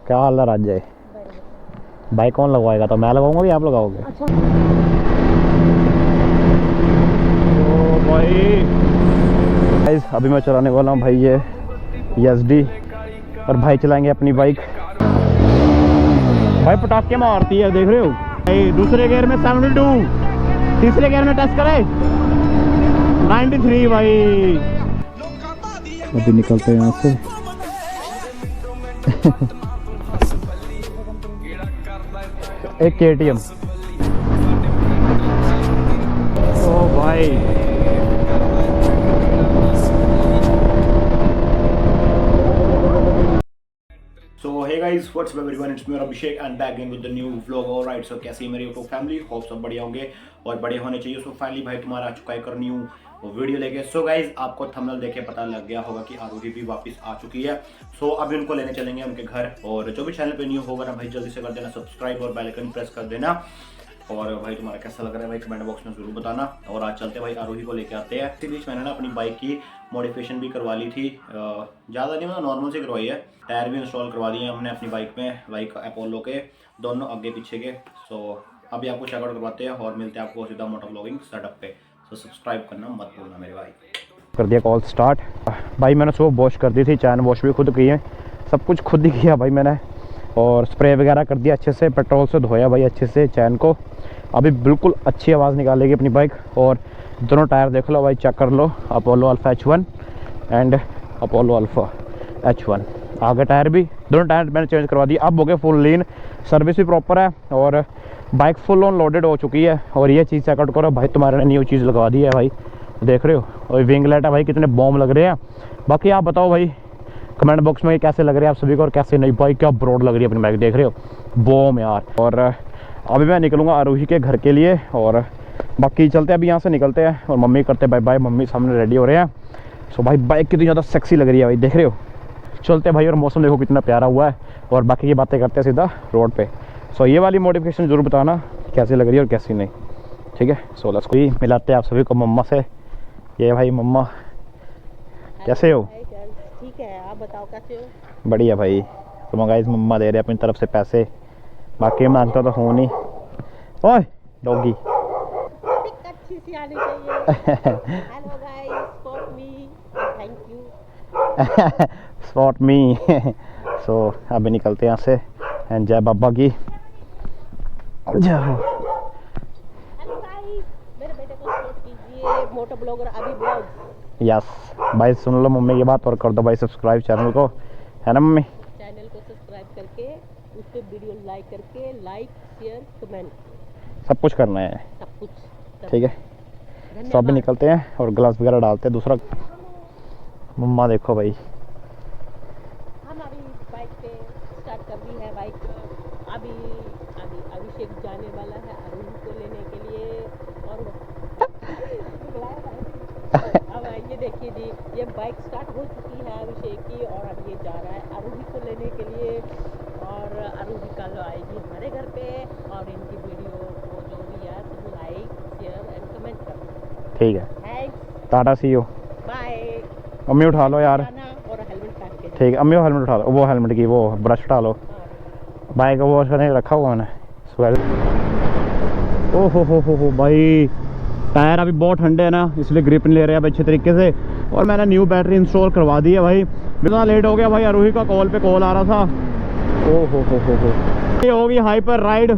क्या हाल है राजे? बाइक कौन लगवाएगा? तो मैं लगाऊंगा कि आप लगाओगे? अच्छा। ओ भाई गाइस, अभी मैं चलाने वाला हूँ भाई ये एसडी और भाई चलाएंगे अपनी बाइक। भाई पटाखे मारती है, देख रहे हो भाई। दूसरे गियर में 72, तीसरे गियर में टच करे 93 भाई। अभी निकलते हैं यहाँ से। एक KTM। ओ भाई so hey guys, what's up everyone, it's me Abhishek and back again with the new vlog. Alright, so कैसी है मेरी यूट्यूब फैमिली? होप सब बढ़िया होंगे और बड़े होने चाहिए। सो फाइनली भाई तुम्हारा आ चुका है एक न्यू वीडियो लेके। सो गाइस, आपको थंबनेल देख के पता लग गया होगा कि आरोही भी वापस आ चुकी है। सो अभी उनको लेने चलेंगे उनके घर। और जो भी चैनल पे न्यू होगा ना भाई, जल्दी से कर देना सब्सक्राइब और बेल आइकन प्रेस कर देना। और भाई तुम्हारा कैसा लग रहा है भाई, कमेंट बॉक्स में जरूर बताना। और आज चलते हैं भाई, आरोही को लेके आते हैं। इसी बीच मैंने ना अपनी बाइक की मॉडिफिकेशन भी करवा ली थी, ज़्यादा नहीं मतलब नॉर्मल से करवाई है। टायर भी इंस्टॉल करवा दिए हमने अपनी बाइक में, बाइक अपोलो के दोनों आगे पीछे के। सो अभी आपको चेकआउट करवाते हैं और मिलते हैं आपको सीधा मोटर ब्लॉगिंग सेटअप पे। सो सब्सक्राइब करना मत भूलना मेरे भाई। कर दिया कॉल स्टार्ट भाई। मैंने सुबह वॉश कर दी थी, चैन वॉश भी खुद की है, सब कुछ खुद ही किया भाई मैंने। और स्प्रे वगैरह कर दिया अच्छे से, पेट्रोल से धोया भाई अच्छे से चैन को। अभी बिल्कुल अच्छी आवाज़ निकालेगी अपनी बाइक। और दोनों टायर देख लो भाई, चेक कर लो। Apollo Alpha H1 and Apollo Alpha H1। आगे टायर भी, दोनों टायर मैंने चेंज करवा दिए। अब हो गए फुल लीन, सर्विस भी प्रॉपर है और बाइक फुल ऑन लोडेड हो चुकी है। और ये चीज़ चेकआउट करो भाई, तुम्हारे न्यू चीज़ लगवा दी है भाई, देख रहे हो। और विंग लाइट है भाई, कितने बॉम्ब लग रहे हैं। बाकी आप बताओ भाई कमेंट बॉक्स में कैसे लग रहे हैं आप सभी को, और कैसे नहीं भाई, क्या ब्रॉड लग रही है अपनी बाइक, देख रहे हो बॉम यार। और अभी मैं निकलूँगा आरोही के घर के लिए। और बाकी चलते हैं अभी यहाँ से निकलते हैं। और मम्मी करते बाय बाय, मम्मी सामने रेडी हो रहे हैं। सो भाई बाइक कितनी ज़्यादा सेक्सी लग रही है भाई, देख रहे हो। चलते हैं भाई, और मौसम देखो कितना प्यारा हुआ है। और बाकी की बातें करते हैं सीधा रोड पे। सो ये वाली मॉडिफिकेशन ज़रूर बताना कैसी लग रही है और कैसी नहीं, ठीक है। सो लेट्स कोई मिलाते हैं आप सभी को मम्मा से। ये भाई मम्मा, कैसे हो? ठीक है, आप बताओ कैसे हो? बढ़िया भाई। तो गाइस मम्मा दे रहे हैं अपनी तरफ से पैसे, बाकी मांगता तो हूँ नहीं। ओए डॉगी अच्छी सी आनी चाहिए। Hello guys, spot me, thank you. Spot me. So अभी निकलते हैं यहाँ से। एंड जय बाबा की जय हो। हेलो गाइस, मेरे बेटे को सपोर्ट कीजिए, मोटो ब्लॉगर अभी ब्लॉग। यस भाई, सुन लो मम्मी की बात और कर दो भाई सब्सक्राइब चैनल को, है ना मम्मी? चैनल को सब्सक्राइब करके, उस पर वीडियो लाइक करके, लाइक शेयर कमेंट सब कुछ करना है, सब कुछ, ठीक है। तो अभी निकलते हैं और ग्लास वगैरह डालते हैं। दूसरा मम्मा देखो भाई, हम अभी बाइक पे स्टार्ट कर दी है बाइक। अभी अभी अभिषेक जाने वाला है आरोही को लेने के लिए। और अब ये देखिए जी, ये बाइक स्टार्ट हो चुकी है अभिषेक की, और अब ये जा रहा है आरोही को लेने के लिए। और आरोही कल आएगी हमारे घर पे, और इनकी वीडियो को जो भी है तुम लाइक शेयर एंड कमेंट करना, ठीक है। Thanks, tata see you. Bye. अम्मी उठा लो यार, और हेलमेट पहन के ठीक है। अम्मी वो हेलमेट उठा लो, वो हेलमेट की वो ब्रश उठा लो। बाइक को वॉश करने रखा हुआ मैंने। ओ हो भाई, टायर अभी बहुत ठंडे हैं ना, इसलिए ग्रिप नहीं ले रहे हैं अच्छे तरीके से। और मैंने न्यू बैटरी इंस्टॉल करवा दी है भाई। इतना लेट हो गया भाई, आरोही का कॉल पे कॉल आ रहा था। ओ हो ये होगी हाइपर राइड।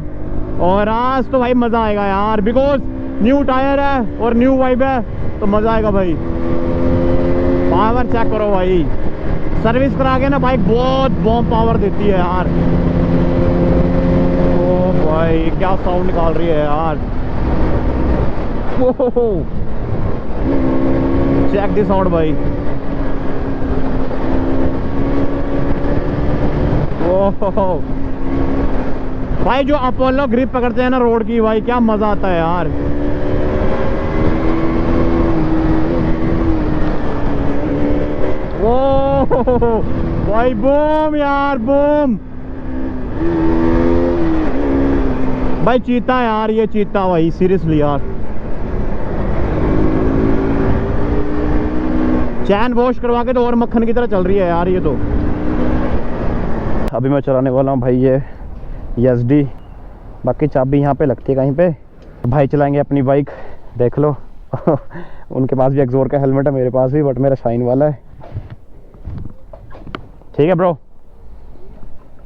और आज तो भाई मज़ा आएगा यार, बिकॉज न्यू टायर है और न्यू वाइब है, तो मज़ा आएगा भाई। पावर चेक करो भाई, सर्विस करा के ना बाइक बहुत बॉम्ब पावर देती है यार। ओ भाई क्या साउंड निकाल रही है यार। चेक दिस आउट भाई। ओहो भाई, जो अपोलो ग्रिप पकड़ते हैं ना रोड की भाई, क्या मजा आता है यार। ओह भाई बूम यार, बूम भाई। चीता यार, ये चीता भाई, सीरियसली यार। चैन वॉश करवा के तो और मक्खन की तरह चल रही है यार ये तो। अभी मैं चलाने वाला हूँ भाई ये SD। बाकी चाबी यहाँ पे लगती है कहीं पे। भाई चलाएंगे अपनी बाइक, देख लो। उनके पास भी एक्सोर का हेलमेट है, मेरे पास भी, बट मेरा शाइन वाला है। ठीक है ब्रो,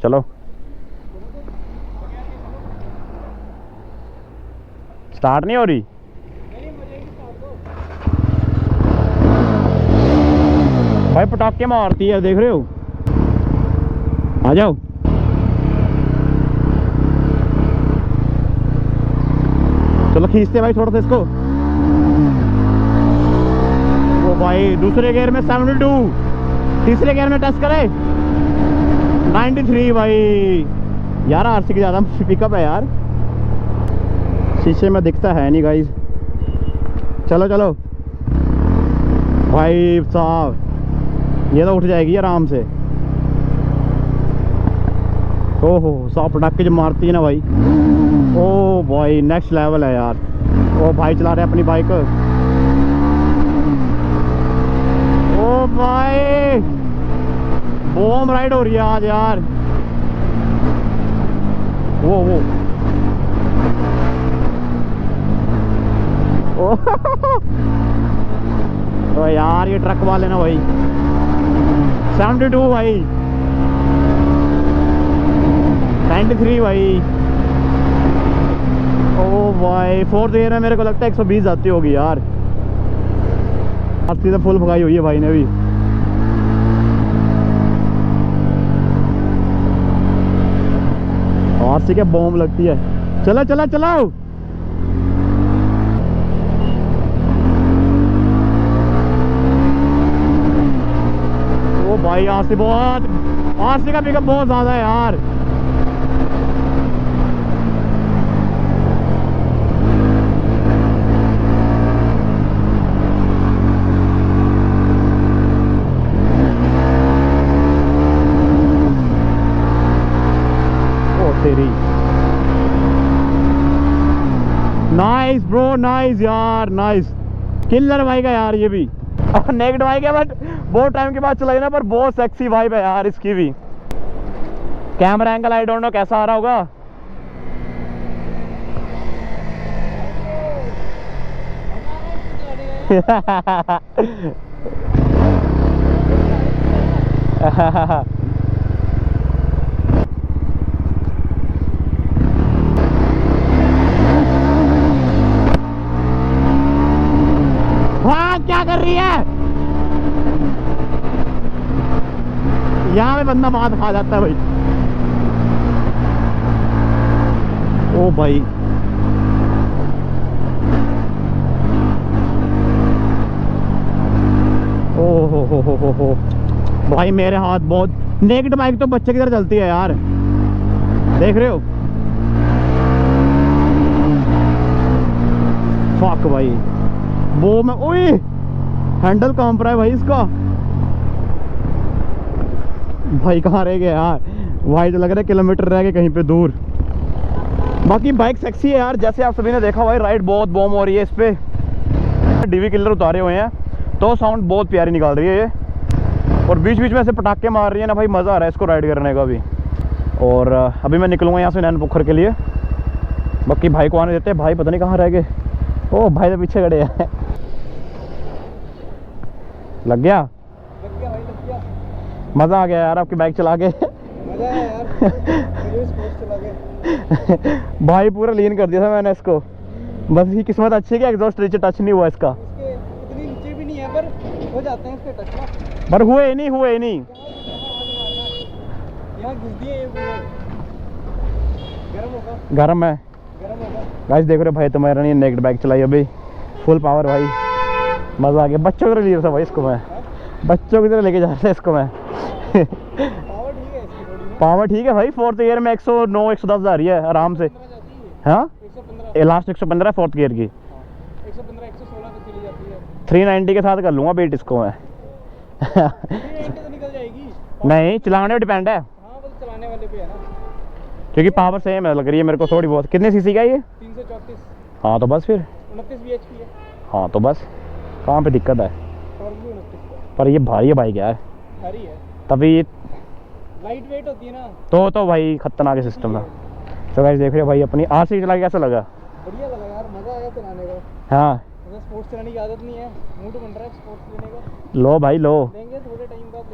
चलो। स्टार्ट नहीं हो रही। भाई पटाखे मारती है, देख रहे हो। आ जाओ। चलो खींचते भाई थोड़ा सा इसको। वो भाई दूसरे गियर में 72, तीसरे गियर में टच करे 93 भाई। यार RC की ज़्यादा पिकअप है यार। शीशे में दिखता है नहीं गाइस। चलो चलो भाई साहब, ये तो उठ जाएगी आराम से। ओहो साहब पटाखे जो मारती है ना भाई, ओ भाई नेक्स्ट लेवल है यार। ओ भाई चला रहे अपनी बाइक। ओ भाई बॉम राइड हो रही है आज यार। वो ओ यार ये ट्रक वाले ना भाई। 72 भाई, 93 भाई। ओ भाई फोर्थ गियर में मेरे को लगता है 120 जाती होगी यार। अस्सी तो फुल भगाई हुई है भाई ने भी। RC के बॉम्ब लगती है। चलो चलो चलो। ओ भाई RC का पिकअप बहुत ज्यादा है यार। नाइस ब्रो, नाइस यार, नाइस। किलर बाइक है यार ये भी। नेक्ड बाइक है बट बहुत टाइम के बाद चलाई ना, पर बहुत सेक्सी वाइब है यार इसकी भी। Camera angle I don't know कैसा आ रहा होगा। क्या कर रही है? यहाँ पे बंदा मार खा जाता है भाई। ओ भाई ओ हो भाई मेरे हाथ बहुत। नेक्ड बाइक तो बच्चे की तरह चलती है यार, देख रहे हो। फक भाई वो में, ओए हैंडल कहाँ पर है भाई इसका। भाई कहाँ रह गया यार। भाई तो लग रहा है किलोमीटर रह गए कहीं पे दूर। बाकी बाइक सेक्सी है यार, जैसे आप सभी ने देखा भाई राइड बहुत बॉम हो रही है इस पे। DV किलर उतारे हुए हैं तो साउंड बहुत प्यारी निकाल रही है ये। और बीच बीच में ऐसे पटाखे मार रही है ना भाई, मज़ा आ रहा है इसको राइड करने का भी। और अभी मैं निकलूँगा यहाँ से नैन पोखर के लिए। बाकी भाई को आने देते हैं, भाई पता नहीं कहाँ रह गए। ओ भाई तो पीछे खड़े हैं। लग गया भाई, लग गया। मज़ा आ गया यार आपकी बाइक चला के। मजा आया यार। स्पोर्ट्स चला के भाई पूरा लीन कर दिया था मैंने इसको। बस ये किस्मत अच्छी है कि एग्जॉस्ट नीचे टच नहीं हुआ इसका। इसके इतनी नीचे भी नहीं है पर हो जाते हैं इसके टच ना। पर हुए ही नहीं। यहाँ घुस दिए ये पूरा। गर्म होगा, गर्म है गर्म होगा। गाइस, देख रहे हो भाई तुम्हारा नहीं नेक्ड बाइक चलाई अभी फुल पावर भाई। मज़ा आ गया। बच्चों की तरह ले रहा था भाई इसको मैं, बच्चों की तरह लेके जा रहा था इसको मैं। पावर ठीक है इसकी थोड़ी ना। पावर ठीक है भाई, फोर्थ गियर में 109 110 जा रही है आराम से। 115 जाती है। हाँ 115, लास्ट 115 फोर्थ गियर की। 115 116 तक चली जाती है। 390 के साथ कर लूँगा बेट इसको मैं। 390 तो निकल जाएगी। नहीं चलाने पर डिपेंड है, हाँ बस चलाने वाले पे है ना। क्योंकि पावर सेम है लग रही है मेरे को थोड़ी बहुत। कितने सीसी का है ये? 334, हाँ तो बस फिर 29 bhp है। हाँ तो बस कहाँ पे दिक्कत है। और भी 29 का पर ये भारी है बाइक यार, भारी है। तभी लाइट वेट होती है ना। तो भाई खतरनाक सिस्टम था। तो गाइस देख रहे हो भाई अपनी आज से चला के कैसा लगा? बढ़िया लगा यार, मजा आया चलाने का। हाँ मुझे स्पोर्ट्स चलाने की आदत नहीं है, मूड बन रहा है स्पोर्ट्स लेने का। लो भाई लो। लेंगे थोड़े टाइम बाद।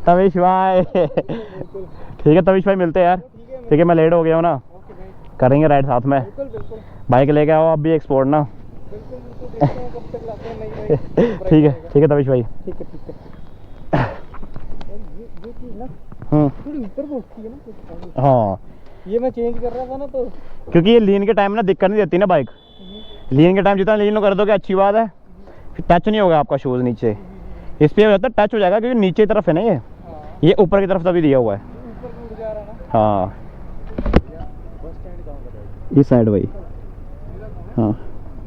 तविश भाई बिल्कुल ठीक है तविश भाई मिलते हैं यार। ठीक है मैं लेट हो गया हूँ ना, ओके भाई। करेंगे राइड साथ में। बिल्कुल बिल्कुल बाइक लेके आओ अब भी एक्सपोर्ट ना। बिल्कुल बिल्कुल, देखते हैं कब तक लाते हैं नई नई। ठीक है तविश भाई। ठीक है ठीक है। ये चीज़ ना थोड़ी ऊपर को उठती है ना कुछ। हाँ ये मैं चेंज कर रहा था ना तो क्योंकि ये लीन के टाइम ना दिक्कत नहीं देती ना बाइक। लीन के टाइम जितना लीन कर दोगे अच्छी बात है, फिर टच नहीं होगा आपका शूज़ नीचे। इस पे हो जाता है टच हो जाएगा क्योंकि नीचे तरफ है ना ये ऊपर की तरफ तभी दिया हुआ है। ऊपर को उड़ जा रहा है ना। हाँ बस स्टैंड कहाँ का है? इस साइड भाई। हाँ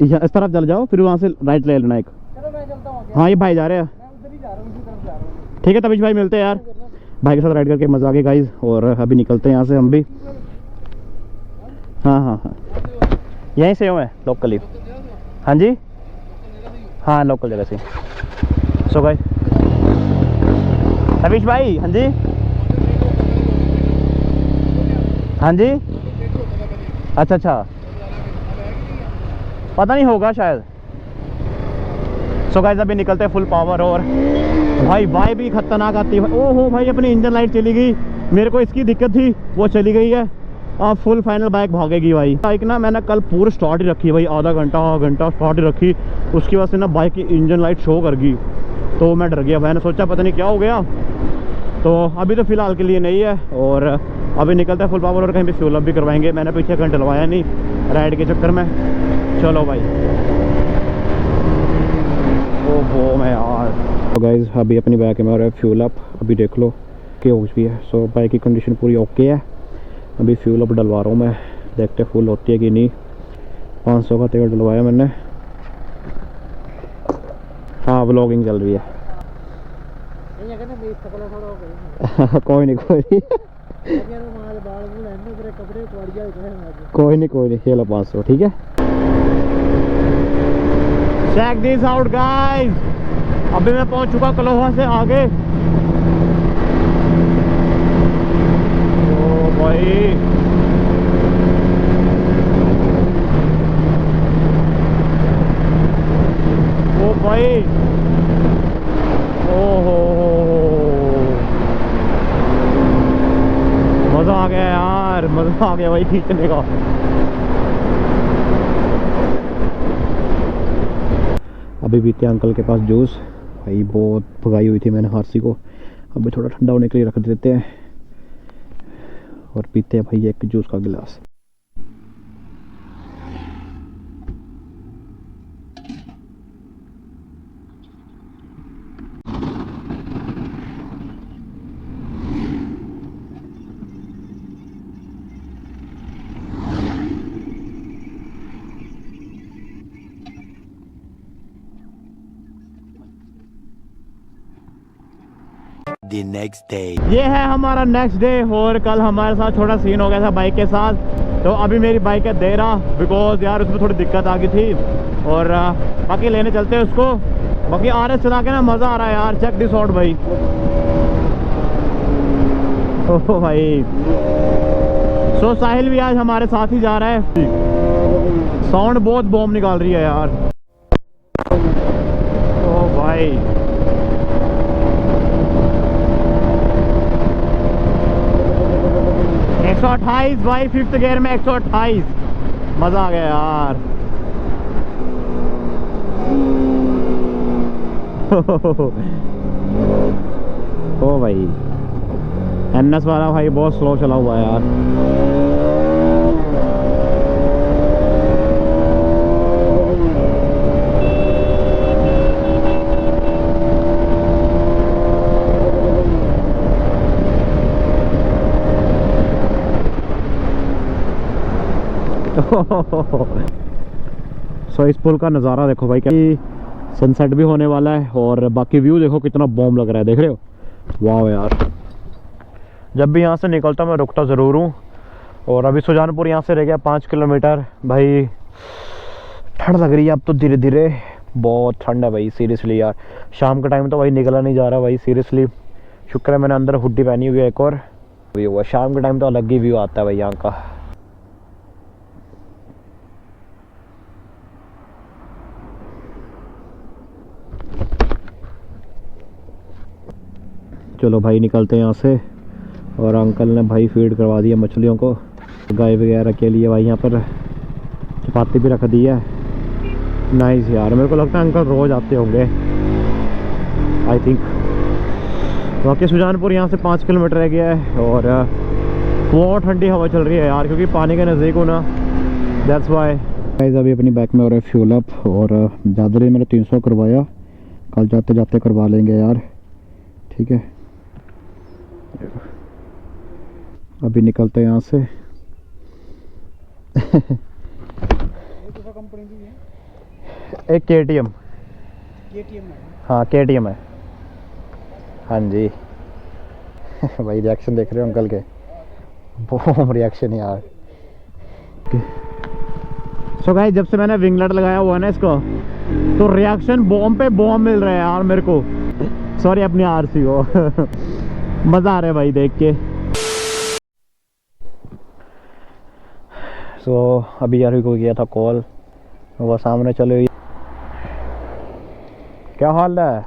इस तरफ चल जाओ फिर वहाँ से राइट ले लेना एक। चलो मैं चलता हूँ। हाँ ये भाई जा रहे हैं। मैं उधर ही जा रहा हूँ, इसी तरफ जा रहा हूँ। ठीक है तविश भाई मिलते हैं यार। भाई के साथ राइड करके मजा आ गया गाइस, और अभी निकलते हैं यहाँ से हम भी। हाँ यहीं से हूँ मैं लोकल ही। हाँ जी हाँ लोकल जगह से। सो गाइस तविश भाई हाँ जी हाँ जी अच्छा पता नहीं होगा शायद। सो गाइस अभी निकलते हैं फुल पावर। और भाई बाइक भी खतरनाक आती है। ओहो भाई अपनी इंजन लाइट चली गई, मेरे को इसकी दिक्कत थी वो चली गई है। अब फुल फाइनल बाइक भागेगी भाई। बाइक ना मैंने कल पूरी स्टार्ट ही रखी भाई, आधा घंटा स्टार्ट ही रखी। उसकी वजह से ना बाइक की इंजन लाइट शो कर गई, तो मैं डर गया। मैंने सोचा पता नहीं क्या हो गया। तो अभी तो फ़िलहाल के लिए नहीं है, और अभी निकलता है फुल पावर और कहीं भी फ्यूल अप भी करवाएंगे। मैंने पीछे घंटे डलवाया नहीं राइड के चक्कर में। चलो भाई ओहो मैं यार। तो गाइस अभी अपनी बाइक में हो रहा है फ्यूल अप, अभी देख लो क्या कुछ भी है। सो बाइक की कंडीशन पूरी ओके है। अभी फ्यूल अप डलवा रहा हूँ मैं, देखते फुल होती है कि नहीं। 500 का तेल डलवाया मैंने। हाँ व्लॉगिंग चल रही है। कोई नहीं चलो 500 ठीक है। चेक दिस आउट गाइस, अभी मैं पहुंच चुका कलोहा से आगे। ओ भाई ओ भाई ओहो मजा आ गया यार, मजा आ गया भाई खींचने का। अभी बीते अंकल के पास जूस भाई, बहुत भगाई हुई थी मैंने हारसी को। अभी थोड़ा ठंडा होने के लिए रख देते हैं और पीते हैं भाई एक जूस का गिलास। The next day. ये है हमारा नेक्स्ट डे, और कल हमारे साथ छोटा सीन हो गया था बाइक के साथ। तो अभी मेरी बाइक है दे रहा, बिकॉज यार उसमें थोड़ी दिक्कत आ गई थी, और बाकी लेने चलते हैं उसको। बाकी RS चला के ना मज़ा आ रहा है यार। चेक दिस आउट भाई। ओह भाई सो साहिल भी आज हमारे साथ ही जा रहा है। साउंड बहुत बॉम्ब निकाल रही है यार। ओह भाई 128 भाई, 5th गियर में 128। मजा आ गया यार। ओ भाई NS वाला भाई बहुत स्लो चला हुआ है यार। सो इस पुल का नज़ारा देखो भाई, क्या सनसेट भी होने वाला है, और बाकी व्यू देखो कितना बॉम्ब लग रहा है, देख रहे हो। वाह यार, जब भी यहाँ से निकलता मैं रुकता ज़रूर हूँ। और अभी सुजानपुर यहाँ से रह गया 5 किलोमीटर भाई। ठंड लग रही है अब तो धीरे धीरे, बहुत ठंड है भाई सीरियसली यार। शाम का टाइम तो भाई निकला नहीं जा रहा भाई सीरियसली। शुक्र है मैंने अंदर हुड्डी पहनी हुई है एक और भी हुआ। शाम के टाइम तो अलग ही व्यू आता है भाई यहाँ का। चलो भाई निकलते हैं यहाँ से। और अंकल ने भाई फीड करवा दिया मछलियों को, गाय वगैरह के लिए भाई यहाँ पर चपाती भी रख दी है। नाइस यार, मेरे को लगता है अंकल रोज आते होंगे आई थिंक। बाकी सुजानपुर यहाँ से 5 किलोमीटर रह गया है और बहुत ठंडी हवा चल रही है यार, क्योंकि पानी के नज़दीक हो ना, दैट्स वाई। गाइस अभी अपनी बाइक में हो रहा है फ्यूल अप और ज़्यादा नहीं, मैंने 300 करवाया, कल जाते जाते करवा लेंगे यार, ठीक है। अभी निकलते हैं यहाँ से। कंपनी की है? एक KTM। KTM है। हाँ KTM है, हाँ जी। भाई रिएक्शन देख रहे हो अंकल के, बॉम रिएक्शन यार। सो गाइस जब से मैंने विंगलेट लगाया हुआ है ना इसको, तो रिएक्शन बॉम पे बॉम मिल रहा है यार मेरे को। सॉरी अपनी RC को। मज़ा आ रहा है भाई देख के। सो अभी यार को किया था कॉल, वो सामने चले। क्या हाल है?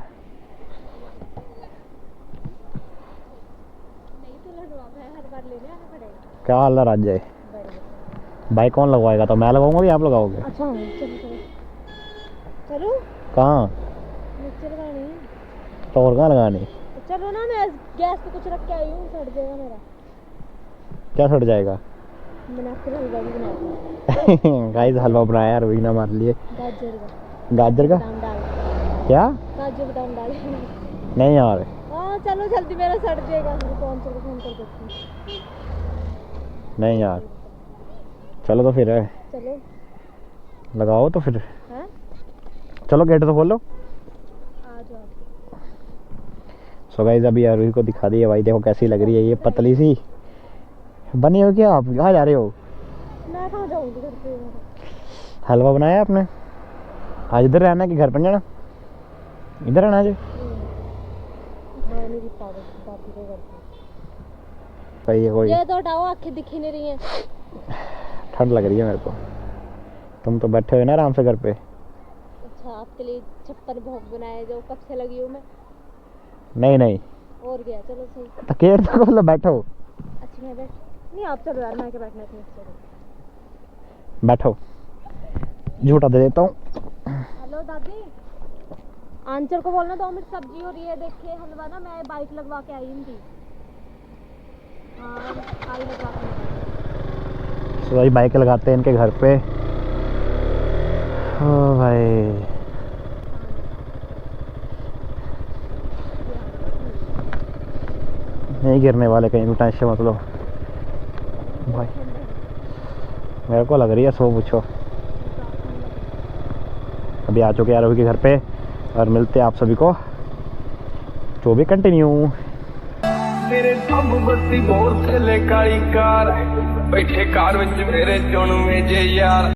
क्या हाल है राजे? बाइक कौन लगवाएगा? तो मैं लगाऊंगा या आप लगाओगे? अच्छा चलो चलो चलो। कहाँ? नीचे लगानी। तो और कहाँ लगानी? चलो ना, मैं गैस पे कुछ रख के आई हूँ, सड़ जाएगा मेरा। क्या सड़ जाएगा? मैंने आपके लिए हलवा भी बनाया। गाइस हलवा बनाया यार, वही ना मार लिए। गाजर का। गाजर का? बादाम डाल। क्या? काजू बादाम डाल। नहीं यार। हाँ चलो जल्दी, मेरा सड़ जाएगा। फोन कर देती हूँ। नहीं यार, चलो तो फिर चलो लगाओ तो फिर। हैं? चलो गेट तो खोलो। आ जाओ। सो गाइस अभी यार को दिखा दी है भाई, देखो कैसी लग रही है ये पतली सी बनी हो। क्या आप कहाँ जा रहे हो? मैं कहाँ जाऊँगी, घर पे। हलवा बनाया आपने? आज इधर रहना कि घर पर जाना? इधर रहना आज मेरी पावर बापी को घर पे। भाई कोई ये तो हटाओ, आंखें दिख ही नहीं रही हैं। ठंड लग रही है मेरे को। तुम तो बैठे हुए ना आराम से घर पे। अच्छा आपके लिए छप्पर भोग बनाया जो कब से लगी हूँ मैं। नहीं नहीं और गया, चलो सही। तो गेट तो खोलो, बैठो। अच्छा मैं बैठ नहीं, आप चलो यार, मैं क्या बैठना है। चलो बैठो, झूठा दे देता हूँ। हेलो दादी, आंचल को बोलना 2 मिनट सब्जी और ये देखे हलवा ना, मैं बाइक लगवा के आई थी। हाँ आई लगवा के। तो भाई बाइक लगाते हैं इनके घर पे। ओ भाई नहीं गिरने वाले, कहीं भी टेंशन मत लो भाई, मेरे को लग रही है सो पूछो। अभी आ चुके यार अभी के घर पे और मिलते हैं आप सभी को तो भी कंटिन्यू। मेरे सब बत्ती बहुत चले काली कार बैठे कार विच मेरे चुन में जे यार।